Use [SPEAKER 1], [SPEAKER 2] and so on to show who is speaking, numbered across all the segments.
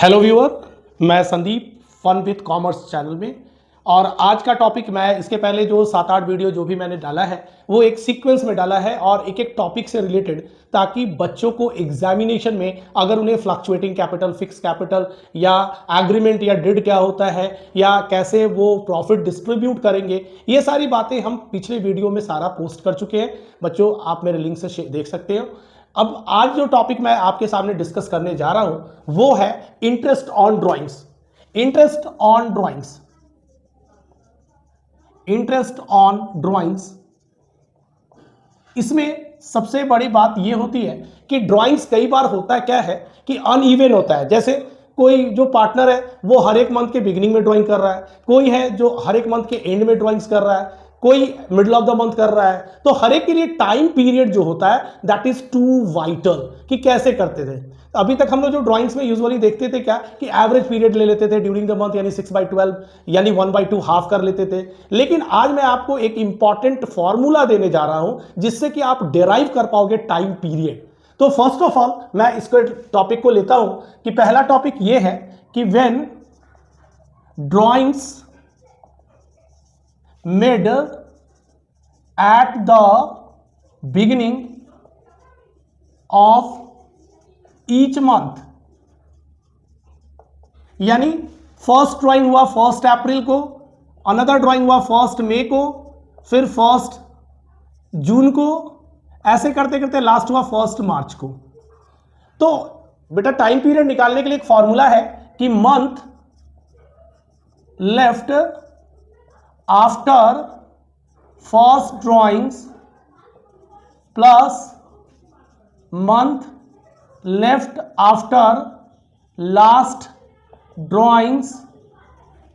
[SPEAKER 1] Hello viewer, मैं Sandeep fun with commerce channel में। और आज का टॉपिक मैं इसके पहले जो 7-8 वीडियो जो भी मैंने डाला है वो एक सीक्वेंस में डाला है और एक एक टॉपिक से रिलेटेड, ताकि बच्चों को एग्जामिनेशन में अगर उन्हें फ्लक्चुएटिंग कैपिटल, फिक्स कैपिटल या एग्रीमेंट या डिड क्या होता है या कैसे वो प्रॉफिट डिस्ट्रीब्यूट करेंगे, ये सारी बातें हम पिछले वीडियो में सारा पोस्ट कर चुके हैं। बच्चों, आप मेरे लिंक से देख सकते हो। अब आज जो टॉपिक मैं आपके सामने डिस्कस करने जा रहा हूं वो है interest on drawings. Interest on drawings, interest on drawings. इसमें सबसे बड़ी बात यह होती है कि ड्राइंग्स कई बार होता क्या है कि अनइवन होता है। जैसे कोई जो पार्टनर है वो हर एक मंथ के बिगिनिंग में ड्राइंग कर रहा है, कोई है जो हर एक मंथ के एंड में ड्राइंग्स कर रहा है, कोई मिडिल ऑफ द मंथ कर रहा है। तो हर एक के लिए टाइम पीरियड जो होता है दैट इज टू वाइटल कि कैसे करते थे। अभी तक हम लोग जो ड्राइंग्स में यूजुअली देखते थे क्या कि एवरेज पीरियड ले लेते थे ड्यूरिंग द मंथ, यानी 6/12 यानी 1/2 हाफ कर लेते थे। लेकिन आज मैं आपको एक इंपॉर्टेंट फॉर्मूला देने जा रहा हूं जिससे कि आप डिराइव कर पाओगे टाइम पीरियड। तो फर्स्ट ऑफ ऑल मैं इसको टॉपिक को लेता हूं कि पहला टॉपिक यह है कि when drawings made at the beginning of each month, यानी फर्स्ट ड्राइंग हुआ 1 अप्रैल को, अनदर ड्राइंग हुआ 1 मई को, फिर 1 जून को, ऐसे करते करते लास्ट हुआ 1 मार्च को। तो बेटा टाइम पीरियड निकालने के लिए एक फॉर्मूला है कि month left after first drawings plus month left after last drawings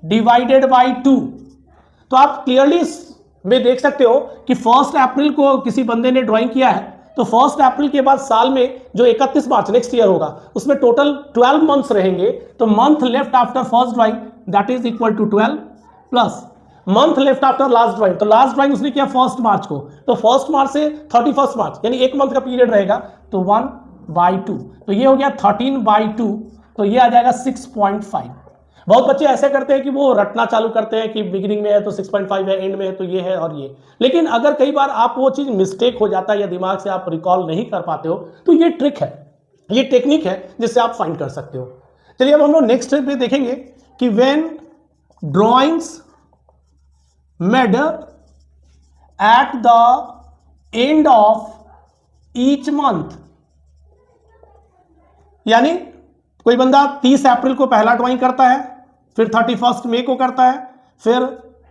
[SPEAKER 1] divided by 2। तो आप क्लियरली में देख सकते हो कि 1 अप्रैल को किसी बंदे ने ड्राइंग किया है, तो 1 अप्रैल के बाद साल में जो 31 मार्च नेक्स्ट ईयर होगा उसमें टोटल 12 मंथ्स रहेंगे। तो month left after first drawing that is equal to 12 plus month left after last drawing, तो लास्ट ड्राइंग उसने किया 1 मार्च को, तो 1 मार्च से 31 मार्च यानी 1 मंथ का पीरियड रहेगा, तो 1/2, तो ये हो गया 13/2, तो ये आ जाएगा 6.5। बहुत बच्चे ऐसे करते हैं कि वो रटना चालू करते हैं कि बिगिनिंग में है तो 6.5 है, एंड में है तो ये है और ये। लेकिन अगर कई बार आप वो चीज मिस्टेक हो जाता है या दिमाग से आप रिकॉल नहीं कर पाते हो, तो ये ट्रिक है, ये टेक्निक है जिससे आप फाइंड कर सकते हो। चलिए अब हम लोग नेक्स्ट पे देखेंगे कि when drawings made at the end of each month, यानी कोई बंदा 30 अप्रैल को पहला ड्राइंग करता है, फिर 31 मई को करता है, फिर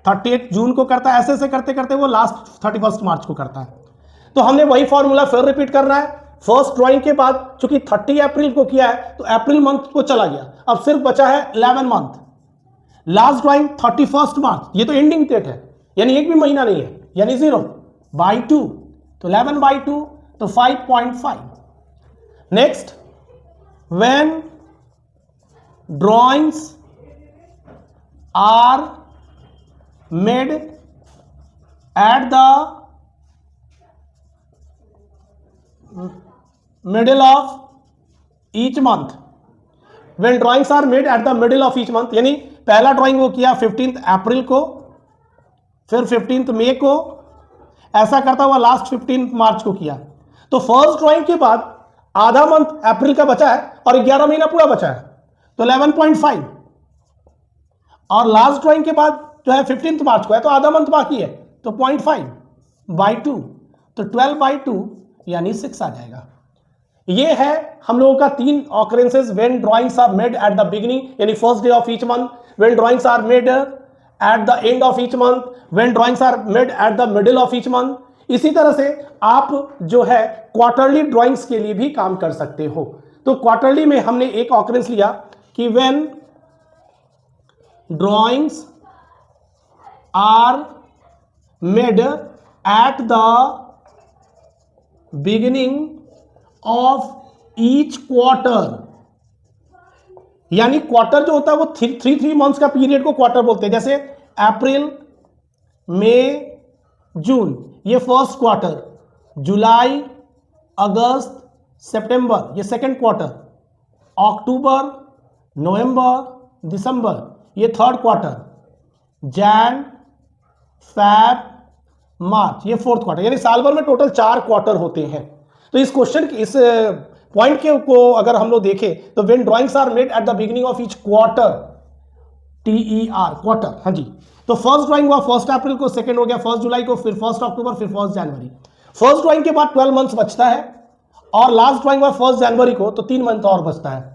[SPEAKER 1] 30 जून को करता है, ऐसे ऐसे करते करते वो लास्ट 31 मार्च को करता है। तो हमने वही फॉर्मूला फिर रिपीट करना है। फर्स्ट ड्राइंग के बाद चूंकि 30 अप्रैल को किया है तो अप्रैल मंथ को चला गया, अब सिर्फ बचा है 11 मंथ। लास्ट ड्राइंग 31 मार्च, ये तो एंडिंग डेट है यानी एक भी महीना नहीं है, यानी 0/2, तो 11/2 तो 5.5। Next, when drawings are made at the middle of each month, when drawings are made at the middle of each month, यानी पहला ड्राइंग वो किया 15 अप्रैल को, फिर 15 मई को, ऐसा करता हुआ लास्ट 15 मार्च को किया। तो फर्स्ट ड्राइंग के बाद आधा मंथ अप्रैल का बचा है और 11 महीना पूरा बचा है, तो 11.5, और लास्ट ड्राइंग के बाद जो है 15 मार्च को है तो आधा मंथ बाकी है, तो 0.5/2, तो 12/2 यानी 6 आ जाएगा। ये है हम लोगों का 3 occurrences when drawings are made at the beginning यानी first day of each month, when drawings are made at the end of each month, when drawings are made at the middle of each month. इसी तरह से आप जो है quarterly drawings के लिए भी काम कर सकते हो। तो क्वार्टरली में हमने एक ऑकरेंस लिया कि when drawings are made at the beginning of each quarter, यानी क्वार्टर जो होता है वो 3 मंथ्स का पीरियड को क्वार्टर बोलते हैं। जैसे अप्रैल, मई, जून ये फर्स्ट क्वार्टर, जुलाई, अगस्त, सितंबर ये सेकंड क्वार्टर, अक्टूबर, नवंबर, दिसंबर ये थर्ड क्वार्टर, जैन, फैब, मार्च ये फोर्थ क्वार्टर, यानी साल भर में टोटल 4 क्वार्टर होते हैं। तो इस क्वेश्चन इस पॉइंट के को अगर हम लोग देखें तो when drawings are made at the beginning of each quarter, TER quarter, हाँ जी। तो फर्स्ट ड्राइंग हुआ 1 अप्रैल को, सेकंड हो गया 1 जुलाई को, फिर 1 अक्टूबर, फिर 1 जनवरी। फर्स्ट ड्राइंग के बाद 12 मंथ्स बचता है, और लास्ट ड्राइंग हुआ 1 जनवरी को, तो 3 मंथ और बचता है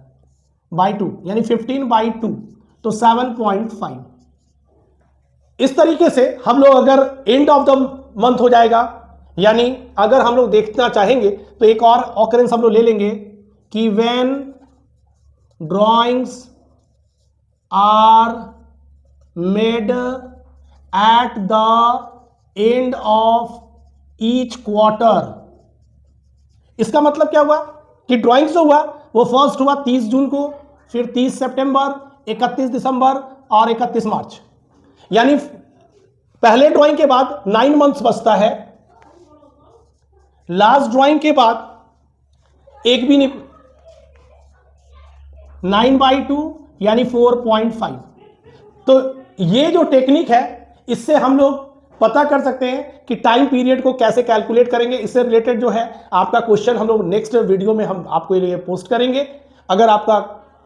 [SPEAKER 1] बाई 2, यानी 15/2, तो 7.5। इस तरीके से हम लोग अगर एंड ऑफ द मंथ हो जाएगा, यानी अगर हम लोग देखना चाहेंगे तो एक और ऑकरेंस हम लोग ले लेंगे कि when drawings are made at the end of each quarter. इसका मतलब क्या हुआ कि ड्राइंग्स जो हुआ वो फर्स्ट हुआ 30 जून को, फिर 30 सितंबर, 31 दिसंबर और 31 मार्च, यानी पहले ड्राइंग के बाद 9 मंथ्स बचता है, लास्ट ड्राइंग के बाद एक भी नहीं, 9/2 यानी 4.5। तो ये जो टेक्निक है इससे हम लोग पता कर सकते हैं कि टाइम पीरियड को कैसे कैलकुलेट करेंगे। इससे रिलेटेड जो है आपका क्वेश्चन हम लोग नेक्स्ट वीडियो में हम आपको लिए पोस्ट करेंगे। अगर आपका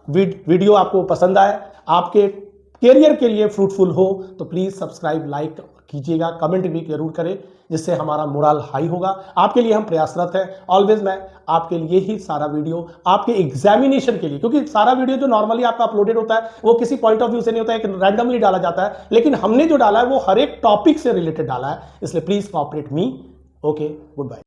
[SPEAKER 1] वीडियो आपको पसंद आए, आपके कैरियर के लिए फ्रूटफुल हो, तो प्लीज़ सब्सक्राइब, लाइक कीजिएगा, कमेंट भी जरूर करें, जिससे हमारा मोरल हाई होगा। आपके लिए हम प्रयासरत हैं। ऑलवेज मैं आपके लिए ही सारा वीडियो आपके एग्जामिनेशन के लिए, क्योंकि सारा वीडियो जो नॉर्मली आपका अपलोडेड होता है वो किसी पॉइंट ऑफ व्यू से नहीं होता है, एक रैंडमली डाला जाता है, लेकिन हमने जो डाला है वो हर एक टॉपिक से रिलेटेड डाला है। इसलिए please cooperate me. Okay, good bye.